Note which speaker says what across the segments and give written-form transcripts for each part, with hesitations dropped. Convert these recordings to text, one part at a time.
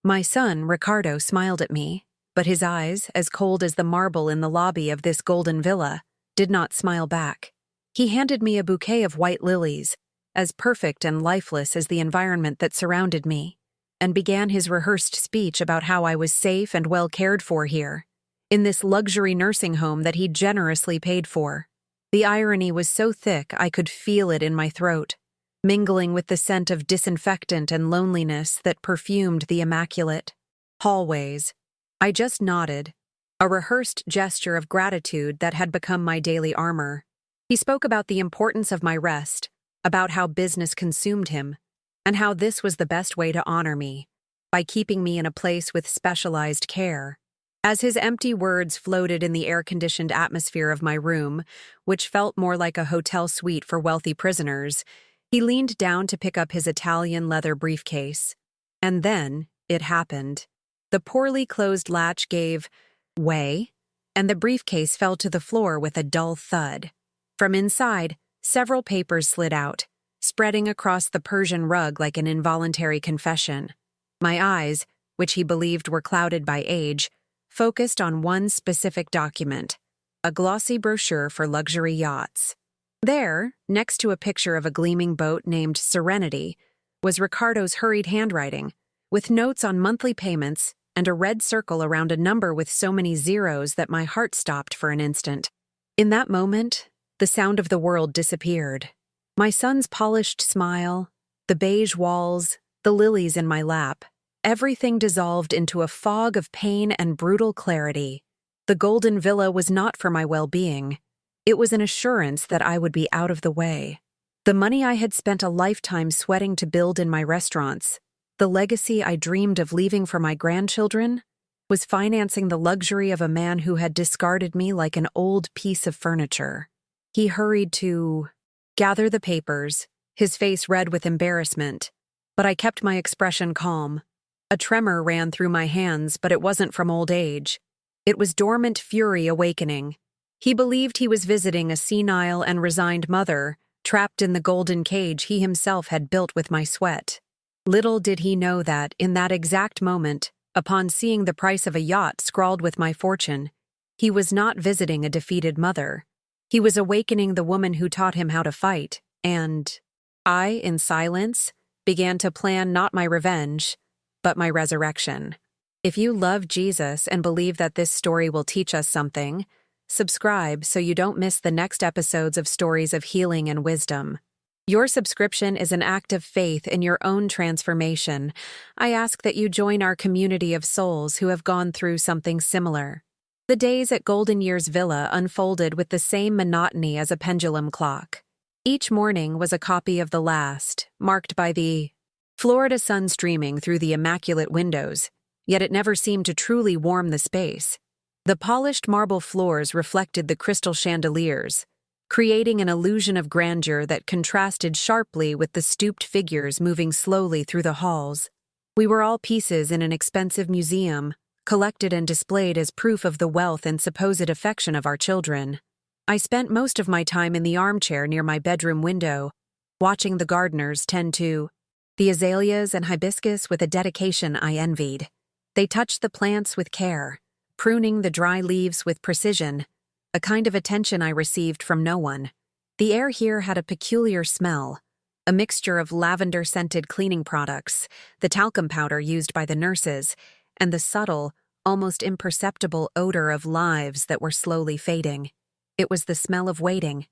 Speaker 1: My son, Ricardo, smiled at me, but his eyes, as cold as the marble in the lobby of this golden villa, did not smile back. He handed me a bouquet of white lilies, as perfect and lifeless as the environment that surrounded me, and began his rehearsed speech about how I was safe and well cared for here, in this luxury nursing home that he generously paid for. The irony was so thick I could feel it in my throat, mingling with the scent of disinfectant and loneliness that perfumed the immaculate hallways. I just nodded, a rehearsed gesture of gratitude that had become my daily armor. He spoke about the importance of my rest, about how business consumed him, and how this was the best way to honor me, by keeping me in a place with specialized care. As his empty words floated in the air-conditioned atmosphere of my room, which felt more like a hotel suite for wealthy prisoners, he leaned down to pick up his Italian leather briefcase. And then, it happened. The poorly closed latch gave way, and the briefcase fell to the floor with a dull thud. From inside, several papers slid out, spreading across the Persian rug like an involuntary confession. My eyes, which he believed were clouded by age, focused on one specific document, a glossy brochure for luxury yachts. There, next to a picture of a gleaming boat named Serenity, was Ricardo's hurried handwriting, with notes on monthly payments and a red circle around a number with so many zeros that my heart stopped for an instant. In that moment, the sound of the world disappeared. My son's polished smile, the beige walls, the lilies in my lap, everything dissolved into a fog of pain and brutal clarity. The golden villa was not for my well-being. It was an assurance that I would be out of the way. The money I had spent a lifetime sweating to build in my restaurants, the legacy I dreamed of leaving for my grandchildren, was financing the luxury of a man who had discarded me like an old piece of furniture. He hurried to gather the papers, his face red with embarrassment, but I kept my expression calm. A tremor ran through my hands, but it wasn't from old age. It was dormant fury awakening. He believed he was visiting a senile and resigned mother, trapped in the golden cage he himself had built with my sweat. Little did he know that, in that exact moment, upon seeing the price of a yacht scrawled with my fortune, he was not visiting a defeated mother. He was awakening the woman who taught him how to fight, and I, in silence, began to plan not my revenge, but my resurrection. If you love Jesus and believe that this story will teach us something, subscribe so you don't miss the next episodes of Stories of Healing and Wisdom. Your subscription is an act of faith in your own transformation. I ask that you join our community of souls who have gone through something similar. The days at Golden Years Villa unfolded with the same monotony as a pendulum clock. Each morning was a copy of the last, marked by the Florida sun streaming through the immaculate windows, yet it never seemed to truly warm the space. The polished marble floors reflected the crystal chandeliers, creating an illusion of grandeur that contrasted sharply with the stooped figures moving slowly through the halls. We were all pieces in an expensive museum, collected and displayed as proof of the wealth and supposed affection of our children. I spent most of my time in the armchair near my bedroom window, watching the gardeners tend to the azaleas and hibiscus with a dedication I envied. They touched the plants with care, pruning the dry leaves with precision, a kind of attention I received from no one. The air here had a peculiar smell, a mixture of lavender-scented cleaning products, the talcum powder used by the nurses, and the subtle, almost imperceptible odor of lives that were slowly fading. It was the smell of waiting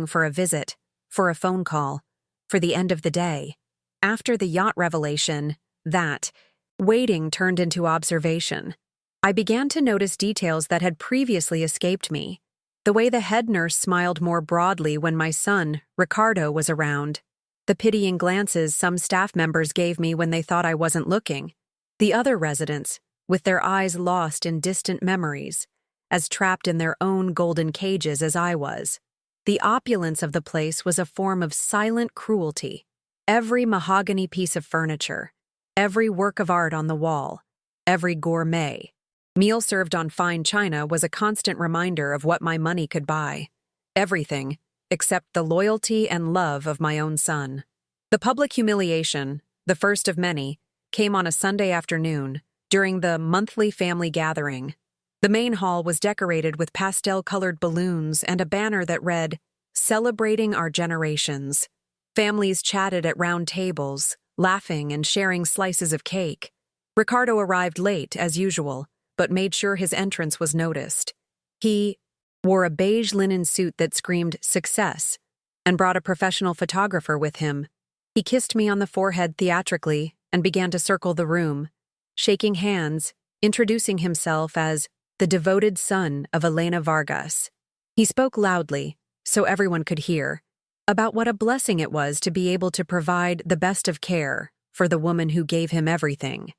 Speaker 1: for a visit, for a phone call, for the end of the day. After the yacht revelation, that waiting turned into observation. I began to notice details that had previously escaped me. The way the head nurse smiled more broadly when my son, Ricardo, was around. The pitying glances some staff members gave me when they thought I wasn't looking. The other residents, with their eyes lost in distant memories, as trapped in their own golden cages as I was. The opulence of the place was a form of silent cruelty. Every mahogany piece of furniture, every work of art on the wall, every gourmet meal served on fine china was a constant reminder of what my money could buy. Everything, except the loyalty and love of my own son. The public humiliation, the first of many, came on a Sunday afternoon, during the monthly family gathering. The main hall was decorated with pastel-colored balloons and a banner that read, "Celebrating Our Generations." Families chatted at round tables, laughing and sharing slices of cake. Ricardo arrived late, as usual, but made sure his entrance was noticed. He wore a beige linen suit that screamed success and brought a professional photographer with him. He kissed me on the forehead theatrically and began to circle the room, shaking hands, introducing himself as the devoted son of Elena Vargas. He spoke loudly, so everyone could hear, about what a blessing it was to be able to provide the best of care for the woman who gave him everything.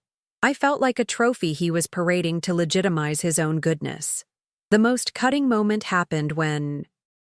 Speaker 1: I felt like a trophy he was parading to legitimize his own goodness. The most cutting moment happened when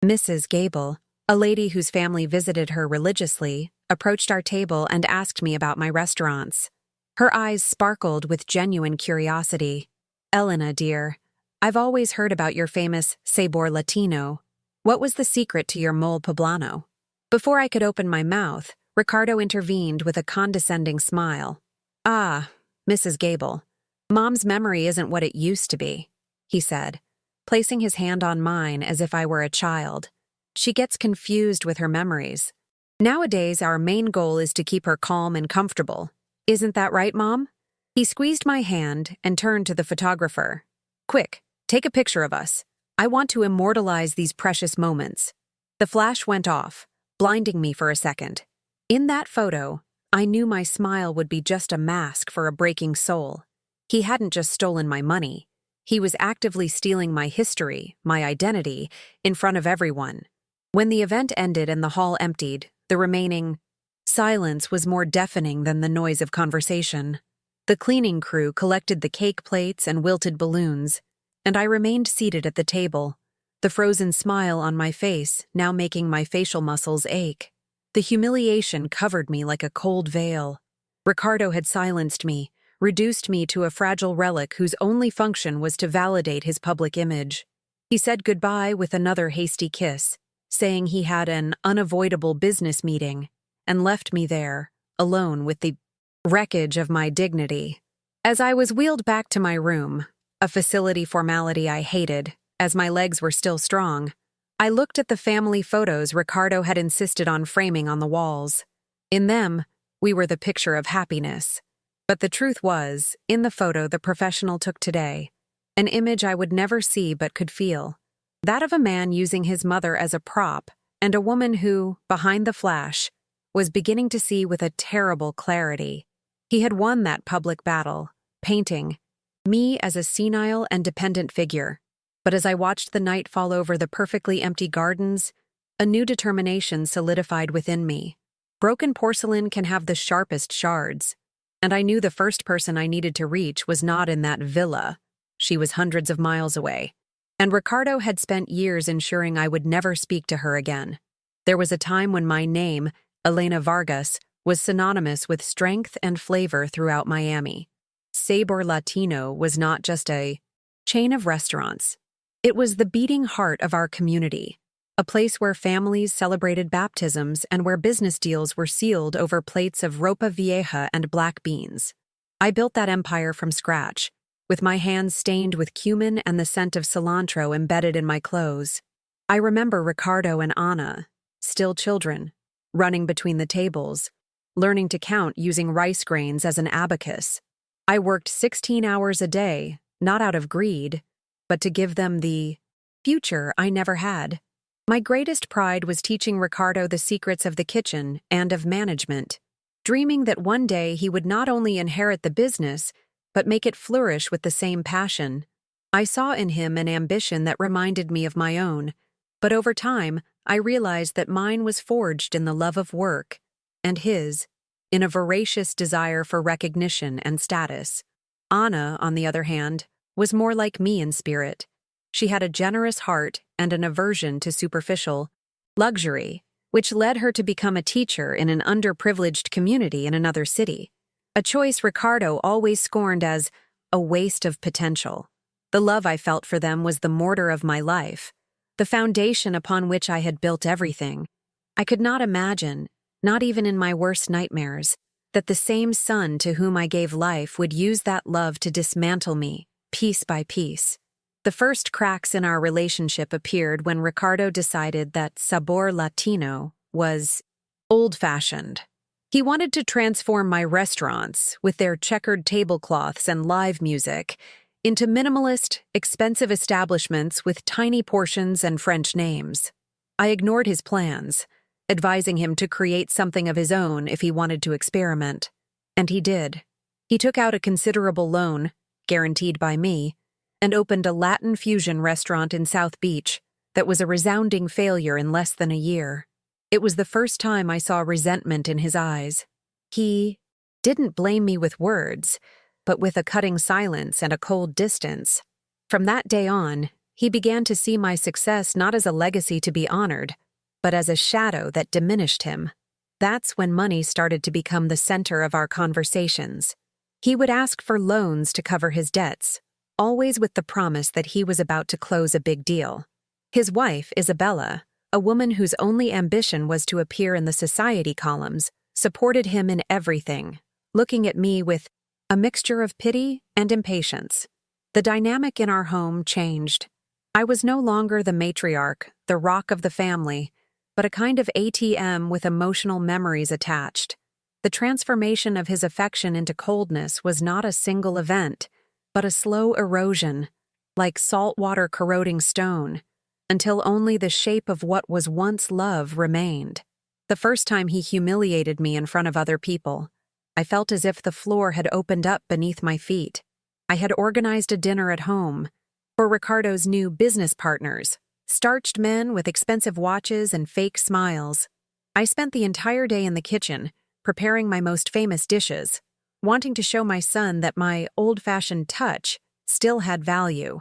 Speaker 1: Mrs. Gable, a lady whose family visited her religiously, approached our table and asked me about my restaurants. Her eyes sparkled with genuine curiosity. "Elena, dear, I've always heard about your famous Sabor Latino. What was the secret to your mole poblano?" Before I could open my mouth, Ricardo intervened with a condescending smile. "Ah, Mrs. Gable, Mom's memory isn't what it used to be," he said, placing his hand on mine as if I were a child. "She gets confused with her memories. Nowadays, our main goal is to keep her calm and comfortable. Isn't that right, Mom?" He squeezed my hand and turned to the photographer. "Quick, take a picture of us. I want to immortalize these precious moments." The flash went off, blinding me for a second. In that photo, I knew my smile would be just a mask for a breaking soul. He hadn't just stolen my money. He was actively stealing my history, my identity, in front of everyone. When the event ended and the hall emptied, the remaining silence was more deafening than the noise of conversation. The cleaning crew collected the cake plates and wilted balloons, and I remained seated at the table, the frozen smile on my face now making my facial muscles ache. The humiliation covered me like a cold veil. Ricardo had silenced me, reduced me to a fragile relic whose only function was to validate his public image. He said goodbye with another hasty kiss, saying he had an unavoidable business meeting, and left me there, alone with the wreckage of my dignity. As I was wheeled back to my room, a facility formality I hated, as my legs were still strong, I looked at the family photos Ricardo had insisted on framing on the walls. In them, we were the picture of happiness. But the truth was, in the photo the professional took today, an image I would never see but could feel. That of a man using his mother as a prop, and a woman who, behind the flash, was beginning to see with a terrible clarity. He had won that public battle, painting me as a senile and dependent figure. But as I watched the night fall over the perfectly empty gardens, a new determination solidified within me. Broken porcelain can have the sharpest shards, and I knew the first person I needed to reach was not in that villa. She was hundreds of miles away, and Ricardo had spent years ensuring I would never speak to her again. There was a time when my name, Elena Vargas, was synonymous with strength and flavor throughout Miami. Sabor Latino was not just a chain of restaurants. It was the beating heart of our community, a place where families celebrated baptisms and where business deals were sealed over plates of ropa vieja and black beans. I built that empire from scratch, with my hands stained with cumin and the scent of cilantro embedded in my clothes. I remember Ricardo and Anna, still children, running between the tables, learning to count using rice grains as an abacus. I worked 16 hours a day, not out of greed, but to give them the future I never had. My greatest pride was teaching Ricardo the secrets of the kitchen and of management, dreaming that one day he would not only inherit the business, but make it flourish with the same passion. I saw in him an ambition that reminded me of my own, but over time, I realized that mine was forged in the love of work, and his, in a voracious desire for recognition and status. Anna, on the other hand, was more like me in spirit. She had a generous heart and an aversion to superficial luxury, which led her to become a teacher in an underprivileged community in another city, a choice Ricardo always scorned as a waste of potential. The love I felt for them was the mortar of my life, the foundation upon which I had built everything. I could not imagine, not even in my worst nightmares, that the same son to whom I gave life would use that love to dismantle me, piece by piece. The first cracks in our relationship appeared when Ricardo decided that Sabor Latino was old-fashioned. He wanted to transform my restaurants, with their checkered tablecloths and live music, into minimalist, expensive establishments with tiny portions and French names. I ignored his plans, advising him to create something of his own if he wanted to experiment. And he did. He took out a considerable loan, guaranteed by me, and opened a Latin fusion restaurant in South Beach that was a resounding failure in less than a year. It was the first time I saw resentment in his eyes. He didn't blame me with words, but with a cutting silence and a cold distance. From that day on, he began to see my success not as a legacy to be honored, but as a shadow that diminished him. That's when money started to become the center of our conversations. He would ask for loans to cover his debts, always with the promise that he was about to close a big deal. His wife, Isabella, a woman whose only ambition was to appear in the society columns, supported him in everything, looking at me with a mixture of pity and impatience. The dynamic in our home changed. I was no longer the matriarch, the rock of the family, but a kind of ATM with emotional memories attached. The transformation of his affection into coldness was not a single event, but a slow erosion, like salt water corroding stone, until only the shape of what was once love remained. The first time he humiliated me in front of other people, I felt as if the floor had opened up beneath my feet. I had organized a dinner at home for Ricardo's new business partners, starched men with expensive watches and fake smiles. I spent the entire day in the kitchen, preparing my most famous dishes, wanting to show my son that my old-fashioned touch still had value.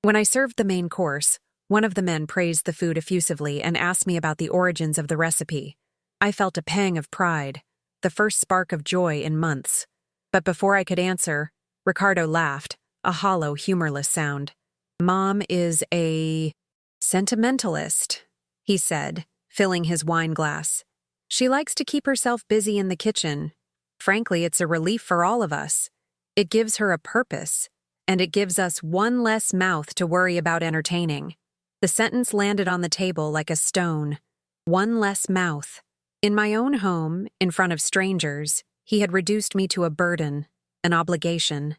Speaker 1: When I served the main course, one of the men praised the food effusively and asked me about the origins of the recipe. I felt a pang of pride, the first spark of joy in months. But before I could answer, Ricardo laughed, a hollow, humorless sound. "Mom is a sentimentalist," he said, filling his wine glass. "She likes to keep herself busy in the kitchen. Frankly, it's a relief for all of us. It gives her a purpose, and it gives us one less mouth to worry about entertaining." The sentence landed on the table like a stone. One less mouth. In my own home, in front of strangers, he had reduced me to a burden, an obligation.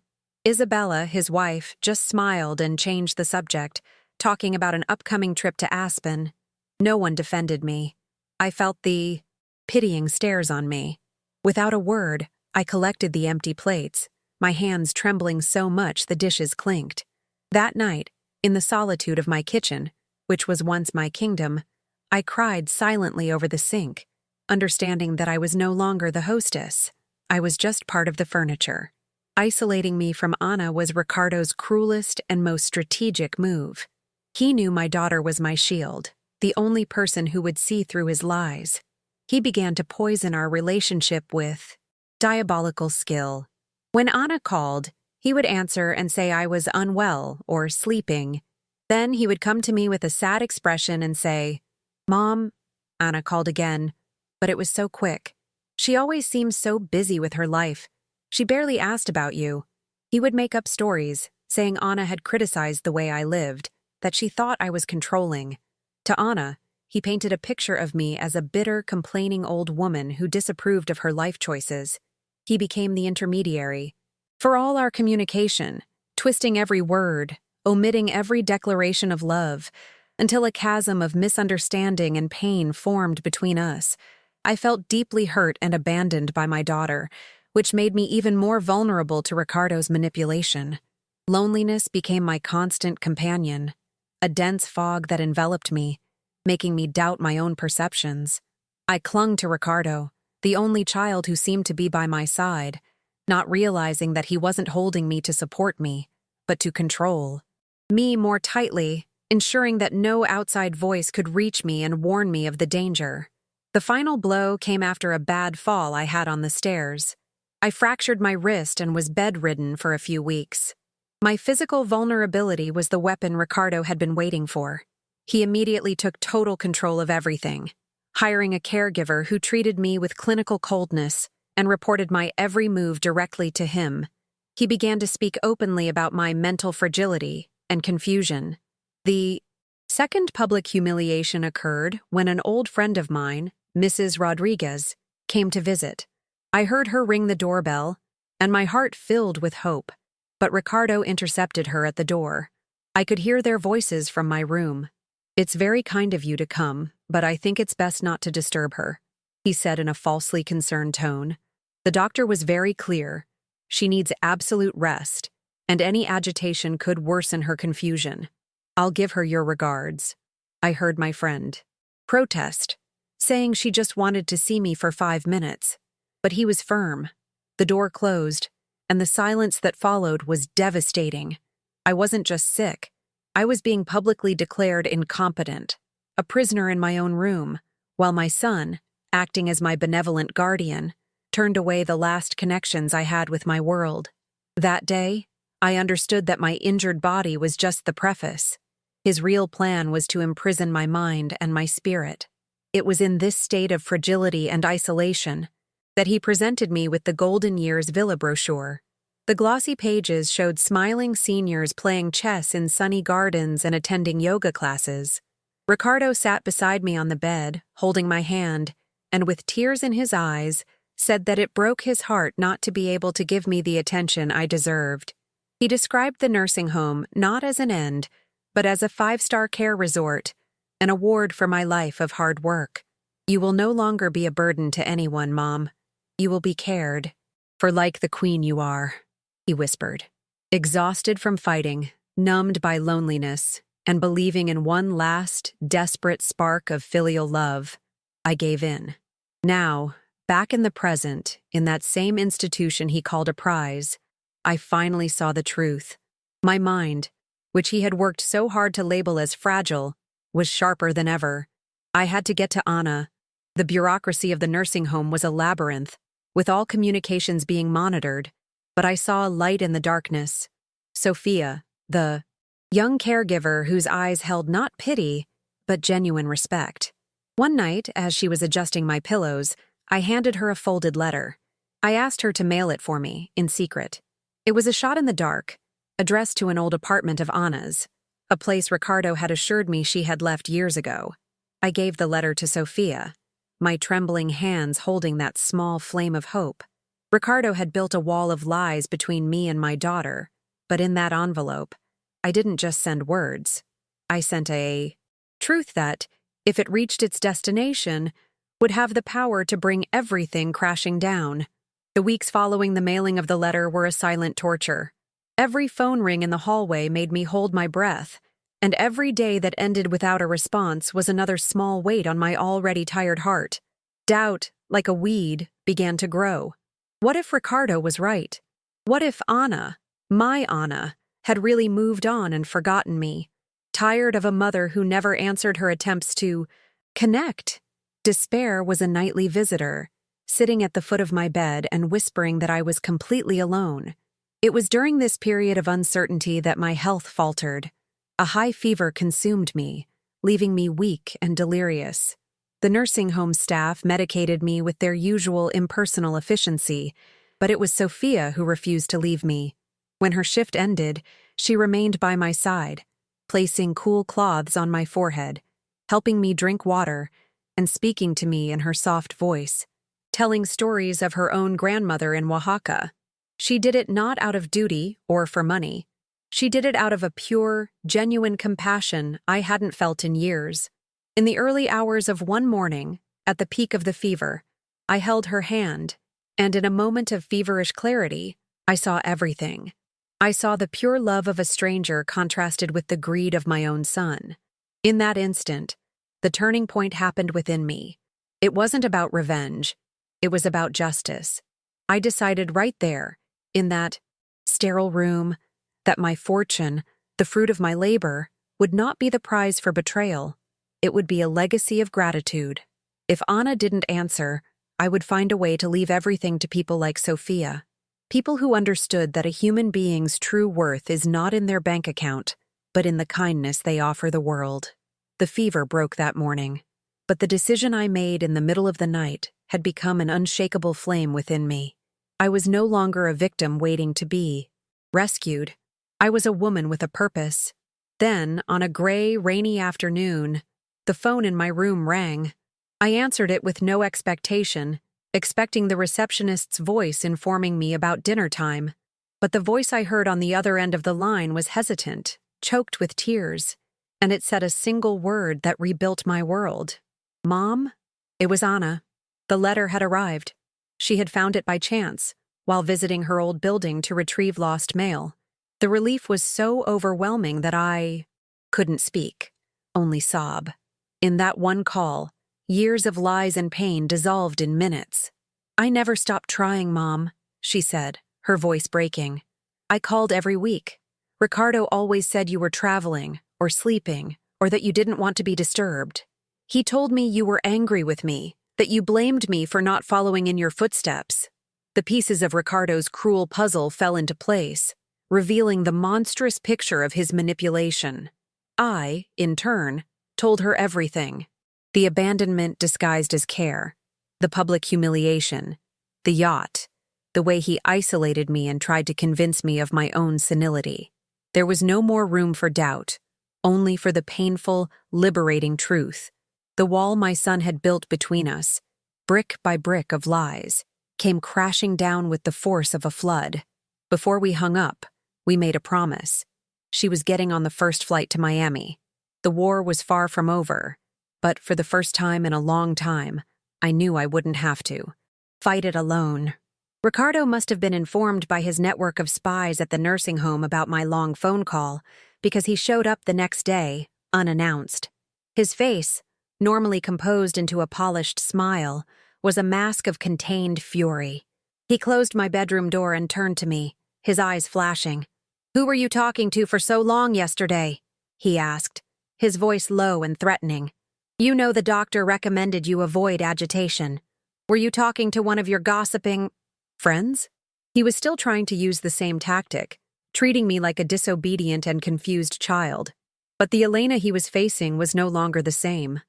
Speaker 1: Isabella, his wife, just smiled and changed the subject, talking about an upcoming trip to Aspen. No one defended me. I felt the pitying stares on me. Without a word, I collected the empty plates, my hands trembling so much the dishes clinked. That night, in the solitude of my kitchen, which was once my kingdom, I cried silently over the sink, understanding that I was no longer the hostess. I was just part of the furniture. Isolating me from Anna was Ricardo's cruelest and most strategic move. He knew my daughter was my shield, the only person who would see through his lies. He began to poison our relationship with diabolical skill. When Anna called, he would answer and say I was unwell or sleeping. Then he would come to me with a sad expression and say, "Mom," Anna called again, but it was so quick. "She always seems so busy with her life. She barely asked about you." He would make up stories, saying Anna had criticized the way I lived, that she thought I was controlling. To Anna, he painted a picture of me as a bitter, complaining old woman who disapproved of her life choices. He became the intermediary. For all our communication, twisting every word, omitting every declaration of love, until a chasm of misunderstanding and pain formed between us. I felt deeply hurt and abandoned by my daughter, which made me even more vulnerable to Ricardo's manipulation. Loneliness became my constant companion, a dense fog that enveloped me, making me doubt my own perceptions. I clung to Ricardo, the only child who seemed to be by my side, not realizing that he wasn't holding me to support me, but to control me more tightly, ensuring that no outside voice could reach me and warn me of the danger. The final blow came after a bad fall I had on the stairs. I fractured my wrist and was bedridden for a few weeks. My physical vulnerability was the weapon Ricardo had been waiting for. He immediately took total control of everything, hiring a caregiver who treated me with clinical coldness and reported my every move directly to him. He began to speak openly about my mental fragility and confusion. The second public humiliation occurred when an old friend of mine, Mrs. Rodriguez, came to visit. I heard her ring the doorbell, and my heart filled with hope, but Ricardo intercepted her at the door. I could hear their voices from my room. "It's very kind of you to come, but I think it's best not to disturb her," he said in a falsely concerned tone. "The doctor was very clear. She needs absolute rest, and any agitation could worsen her confusion. I'll give her your regards." I heard my friend protest, saying she just wanted to see me for 5 minutes. But he was firm. The door closed, and the silence that followed was devastating. I wasn't just sick. I was being publicly declared incompetent, a prisoner in my own room, while my son, acting as my benevolent guardian, turned away the last connections I had with my world. That day, I understood that my injured body was just the preface. His real plan was to imprison my mind and my spirit. It was in this state of fragility and isolation that he presented me with the Golden Years Villa brochure. The glossy pages showed smiling seniors playing chess in sunny gardens and attending yoga classes. Ricardo sat beside me on the bed, holding my hand, and with tears in his eyes, said that it broke his heart not to be able to give me the attention I deserved. He described the nursing home not as an end, but as a 5-star care resort, an award for my life of hard work. "You will no longer be a burden to anyone, Mom. You will be cared for like the queen you are," he whispered. Exhausted from fighting, numbed by loneliness, and believing in one last, desperate spark of filial love, I gave in. Now, back in the present, in that same institution he called a prize, I finally saw the truth. My mind, which he had worked so hard to label as fragile, was sharper than ever. I had to get to Anna. The bureaucracy of the nursing home was a labyrinth, with all communications being monitored, but I saw a light in the darkness. Sophia, the young caregiver whose eyes held not pity, but genuine respect. One night, as she was adjusting my pillows, I handed her a folded letter. I asked her to mail it for me, in secret. It was a shot in the dark, addressed to an old apartment of Anna's, a place Ricardo had assured me she had left years ago. I gave the letter to Sophia, my trembling hands holding that small flame of hope. Ricardo had built a wall of lies between me and my daughter, but in that envelope, I didn't just send words. I sent a truth that, if it reached its destination, would have the power to bring everything crashing down. The weeks following the mailing of the letter were a silent torture. Every phone ring in the hallway made me hold my breath, and every day that ended without a response was another small weight on my already tired heart. Doubt, like a weed, began to grow. What if Ricardo was right? What if Anna, my Anna, had really moved on and forgotten me, tired of a mother who never answered her attempts to connect? Despair was a nightly visitor, sitting at the foot of my bed and whispering that I was completely alone. It was during this period of uncertainty that my health faltered. A high fever consumed me, leaving me weak and delirious. The nursing home staff medicated me with their usual impersonal efficiency, but it was Sophia who refused to leave me. When her shift ended, she remained by my side, placing cool cloths on my forehead, helping me drink water, and speaking to me in her soft voice, telling stories of her own grandmother in Oaxaca. She did it not out of duty or for money. She did it out of a pure, genuine compassion I hadn't felt in years. In the early hours of one morning, at the peak of the fever, I held her hand, and in a moment of feverish clarity, I saw everything. I saw the pure love of a stranger contrasted with the greed of my own son. In that instant, the turning point happened within me. It wasn't about revenge. It was about justice. I decided right there, in that sterile room, that my fortune, the fruit of my labor, would not be the prize for betrayal. It would be a legacy of gratitude. If Anna didn't answer, I would find a way to leave everything to people like Sophia. People who understood that a human being's true worth is not in their bank account, but in the kindness they offer the world. The fever broke that morning, but the decision I made in the middle of the night had become an unshakable flame within me. I was no longer a victim waiting to be rescued. I was a woman with a purpose. Then, on a gray, rainy afternoon, the phone in my room rang. I answered it with no expectation, expecting the receptionist's voice informing me about dinner time. But the voice I heard on the other end of the line was hesitant, choked with tears, and it said a single word that rebuilt my world. Mom? It was Anna. The letter had arrived. She had found it by chance, while visiting her old building to retrieve lost mail. The relief was so overwhelming that I couldn't speak, only sob. In that one call, years of lies and pain dissolved in minutes. I never stopped trying, Mom, she said, her voice breaking. I called every week. Ricardo always said you were traveling, or sleeping, or that you didn't want to be disturbed. He told me you were angry with me, that you blamed me for not following in your footsteps. The pieces of Ricardo's cruel puzzle fell into place, revealing the monstrous picture of his manipulation. I, in turn, told her everything. The abandonment disguised as care, the public humiliation, the yacht, the way he isolated me and tried to convince me of my own senility. There was no more room for doubt, only for the painful, liberating truth. The wall my son had built between us, brick by brick of lies, came crashing down with the force of a flood. Before we hung up, we made a promise. She was getting on the first flight to Miami. The war was far from over, but for the first time in a long time, I knew I wouldn't have to fight it alone. Ricardo must have been informed by his network of spies at the nursing home about my long phone call, because he showed up the next day, unannounced. His face, normally composed into a polished smile, was a mask of contained fury. He closed my bedroom door and turned to me, his eyes flashing. "Who were you talking to for so long yesterday?" he asked, his voice low and threatening. "You know the doctor recommended you avoid agitation. Were you talking to one of your gossiping friends?" He was still trying to use the same tactic, treating me like a disobedient and confused child. But the Elena he was facing was no longer the same.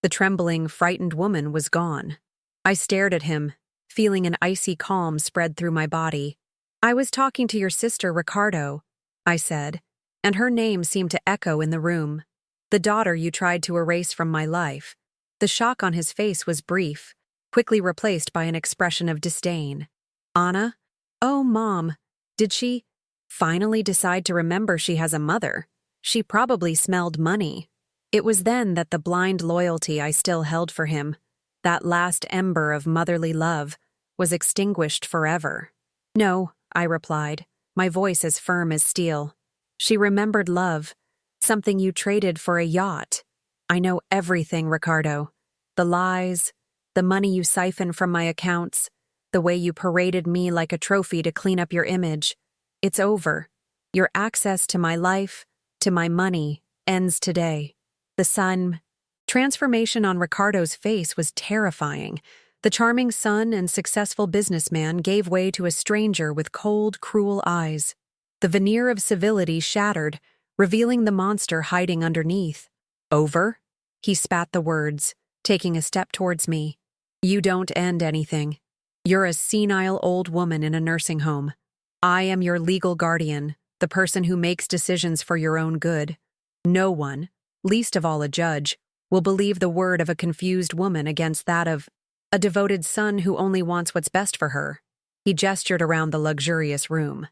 Speaker 1: The trembling, frightened woman was gone. I stared at him, feeling an icy calm spread through my body. "I was talking to your sister, Ricardo," I said, and her name seemed to echo in the room. "The daughter you tried to erase from my life." The shock on his face was brief, quickly replaced by an expression of disdain. "Anna? Oh, Mom, did she finally decide to remember she has a mother? She probably smelled money." It was then that the blind loyalty I still held for him, that last ember of motherly love, was extinguished forever. "No," I replied, my voice as firm as steel. "She remembered love, something you traded for a yacht. I know everything, Ricardo. The lies, the money you siphoned from my accounts, the way you paraded me like a trophy to clean up your image. It's over. Your access to my life, to my money, ends today." The sun. Transformation on Ricardo's face was terrifying. The charming son and successful businessman gave way to a stranger with cold, cruel eyes. The veneer of civility shattered, revealing the monster hiding underneath. "Over?" He spat the words, taking a step towards me. "You don't end anything. You're a senile old woman in a nursing home. I am your legal guardian, the person who makes decisions for your own good. No one, least of all a judge, will believe the word of a confused woman against that of a devoted son who only wants what's best for her." He gestured around the luxurious room.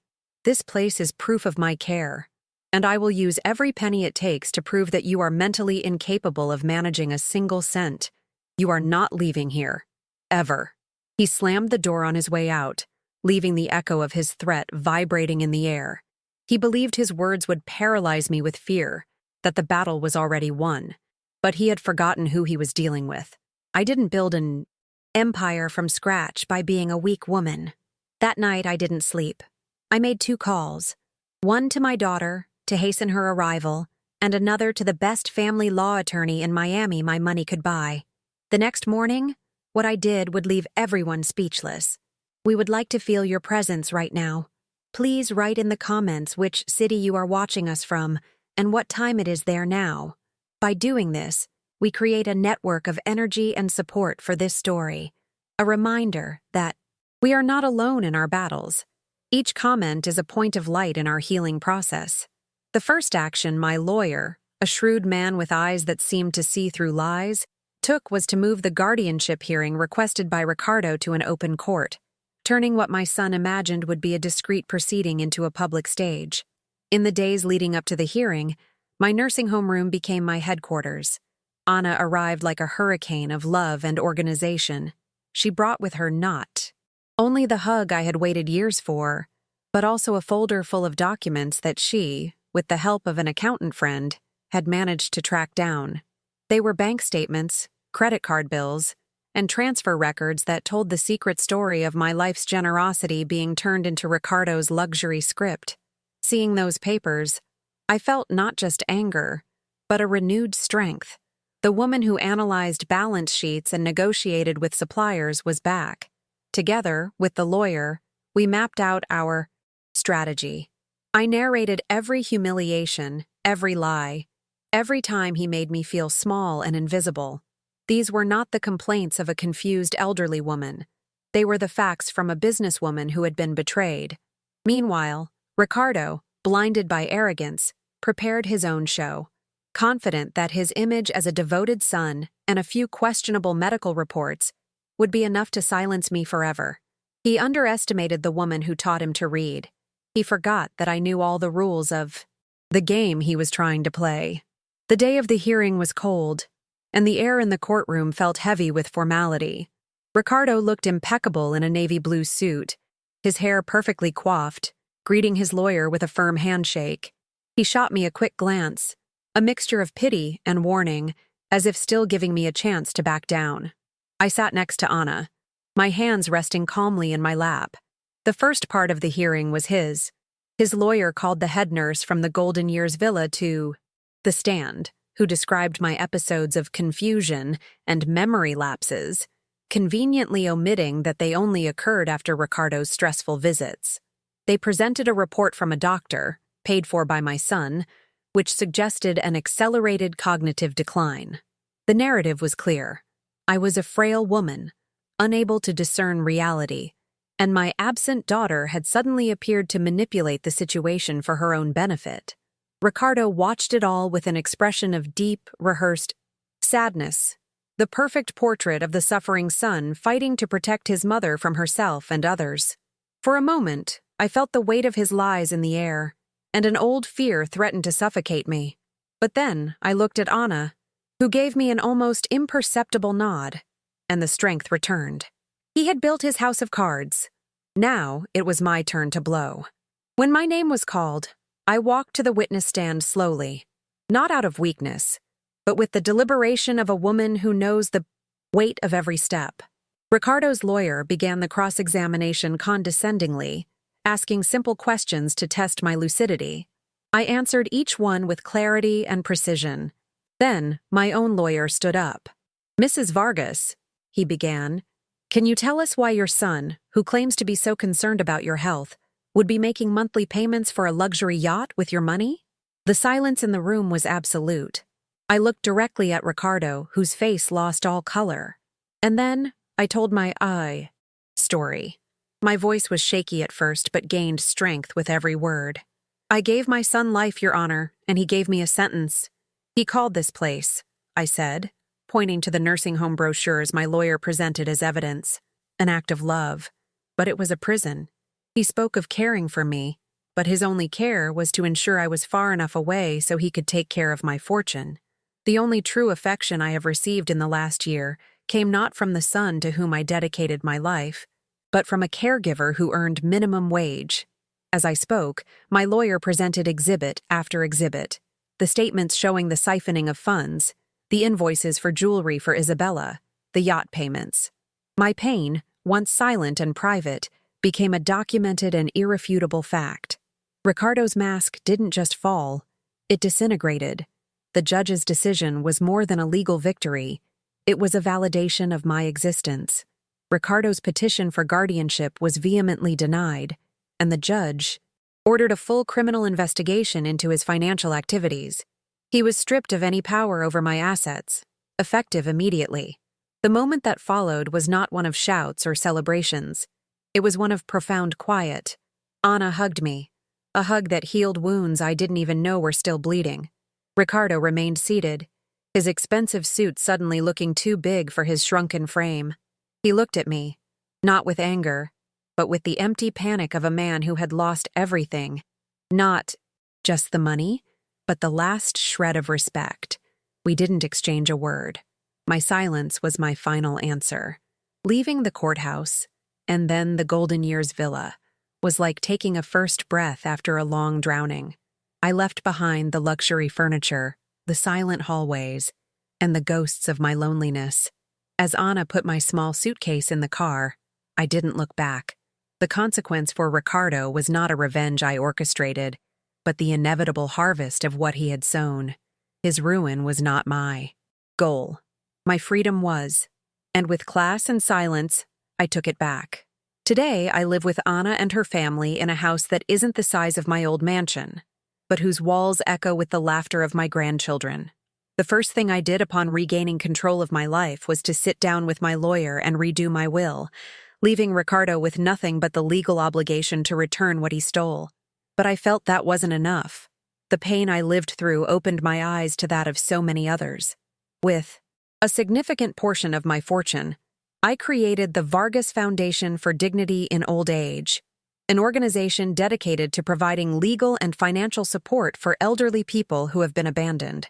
Speaker 1: "This place is proof of my care, and I will use every penny it takes to prove that you are mentally incapable of managing a single cent. You are not leaving here. Ever." He slammed the door on his way out, leaving the echo of his threat vibrating in the air. He believed his words would paralyze me with fear, that the battle was already won. But he had forgotten who he was dealing with. I didn't build an empire from scratch by being a weak woman. That night I didn't sleep. I made 2 calls. One to my daughter, to hasten her arrival, and another to the best family law attorney in Miami my money could buy. The next morning, what I did would leave everyone speechless. "We would like to feel your presence right now. Please write in the comments which city you are watching us from and what time it is there now. By doing this, we create a network of energy and support for this story. A reminder that we are not alone in our battles. Each comment is a point of light in our healing process. The first action my lawyer, a shrewd man with eyes that seemed to see through lies, took was to move the guardianship hearing requested by Ricardo to an open court, turning what my son imagined would be a discreet proceeding into a public stage. In the days leading up to the hearing, my nursing home room became my headquarters. Anna arrived like a hurricane of love and organization. She brought with her not only the hug I had waited years for, but also a folder full of documents that she, with the help of an accountant friend, had managed to track down. They were bank statements, credit card bills, and transfer records that told the secret story of my life's generosity being turned into Ricardo's luxury script. Seeing those papers, I felt not just anger, but a renewed strength. The woman who analyzed balance sheets and negotiated with suppliers was back. Together, with the lawyer, we mapped out our strategy. I narrated every humiliation, every lie, every time he made me feel small and invisible. These were not the complaints of a confused elderly woman. They were the facts from a businesswoman who had been betrayed. Meanwhile, Ricardo, blinded by arrogance, prepared his own show. Confident that his image as a devoted son and a few questionable medical reports would be enough to silence me forever. He underestimated the woman who taught him to read. He forgot that I knew all the rules of the game he was trying to play. The day of the hearing was cold, and the air in the courtroom felt heavy with formality. Ricardo looked impeccable in a navy blue suit, his hair perfectly coiffed, greeting his lawyer with a firm handshake. He shot me a quick glance, a mixture of pity and warning, as if still giving me a chance to back down. I sat next to Anna, my hands resting calmly in my lap. The first part of the hearing was his. His lawyer called the head nurse from the Golden Years Villa to the stand, who described my episodes of confusion and memory lapses, conveniently omitting that they only occurred after Ricardo's stressful visits. They presented a report from a doctor, paid for by my son, which suggested an accelerated cognitive decline. The narrative was clear. I was a frail woman, unable to discern reality, and my absent daughter had suddenly appeared to manipulate the situation for her own benefit. Ricardo watched it all with an expression of deep, rehearsed sadness, the perfect portrait of the suffering son fighting to protect his mother from herself and others. For a moment, I felt the weight of his lies in the air, and an old fear threatened to suffocate me. But then I looked at Anna, who gave me an almost imperceptible nod, and the strength returned. He had built his house of cards. Now it was my turn to blow. When my name was called, I walked to the witness stand slowly, not out of weakness, but with the deliberation of a woman who knows the weight of every step. Ricardo's lawyer began the cross-examination condescendingly, asking simple questions to test my lucidity. I answered each one with clarity and precision. Then, my own lawyer stood up. "Mrs. Vargas," he began, "can you tell us why your son, who claims to be so concerned about your health, would be making monthly payments for a luxury yacht with your money?" The silence in the room was absolute. I looked directly at Ricardo, whose face lost all color. And then, I told my story. My voice was shaky at first, but gained strength with every word. "I gave my son life, Your Honor, and he gave me a sentence. He called this place," I said, pointing to the nursing home brochures my lawyer presented as evidence, "an act of love. But it was a prison. He spoke of caring for me, but his only care was to ensure I was far enough away so he could take care of my fortune. The only true affection I have received in the last year came not from the son to whom I dedicated my life, but from a caregiver who earned minimum wage." As I spoke, my lawyer presented exhibit after exhibit, the statements showing the siphoning of funds, the invoices for jewelry for Isabella, the yacht payments. My pain, once silent and private, became a documented and irrefutable fact. Ricardo's mask didn't just fall, it disintegrated. The judge's decision was more than a legal victory, it was a validation of my existence. Ricardo's petition for guardianship was vehemently denied, and the judge ordered a full criminal investigation into his financial activities. He was stripped of any power over my assets, effective immediately. The moment that followed was not one of shouts or celebrations. It was one of profound quiet. Anna hugged me, a hug that healed wounds I didn't even know were still bleeding. Ricardo remained seated, his expensive suit suddenly looking too big for his shrunken frame. He looked at me, not with anger, but with the empty panic of a man who had lost everything. Not just the money, but the last shred of respect. We didn't exchange a word. My silence was my final answer. Leaving the courthouse, and then the Golden Years villa, was like taking a first breath after a long drowning. I left behind the luxury furniture, the silent hallways, and the ghosts of my loneliness. As Anna put my small suitcase in the car, I didn't look back. The consequence for Ricardo was not a revenge I orchestrated, but the inevitable harvest of what he had sown. His ruin was not my goal. My freedom was, and with class and silence, I took it back. Today, I live with Anna and her family in a house that isn't the size of my old mansion, but whose walls echo with the laughter of my grandchildren. The first thing I did upon regaining control of my life was to sit down with my lawyer and redo my will, leaving Ricardo with nothing but the legal obligation to return what he stole. But I felt that wasn't enough. The pain I lived through opened my eyes to that of so many others. With a significant portion of my fortune, I created the Vargas Foundation for Dignity in Old Age, an organization dedicated to providing legal and financial support for elderly people who have been abandoned.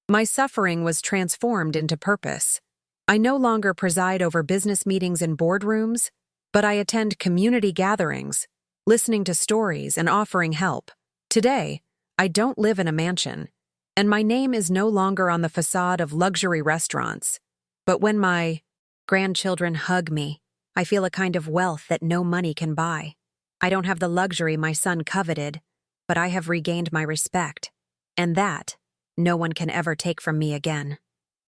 Speaker 1: My suffering was transformed into purpose. I no longer preside over business meetings in boardrooms, but I attend community gatherings, listening to stories and offering help. Today, I don't live in a mansion, and my name is no longer on the facade of luxury restaurants. But when my grandchildren hug me, I feel a kind of wealth that no money can buy. I don't have the luxury my son coveted, but I have regained my respect, and that no one can ever take from me again.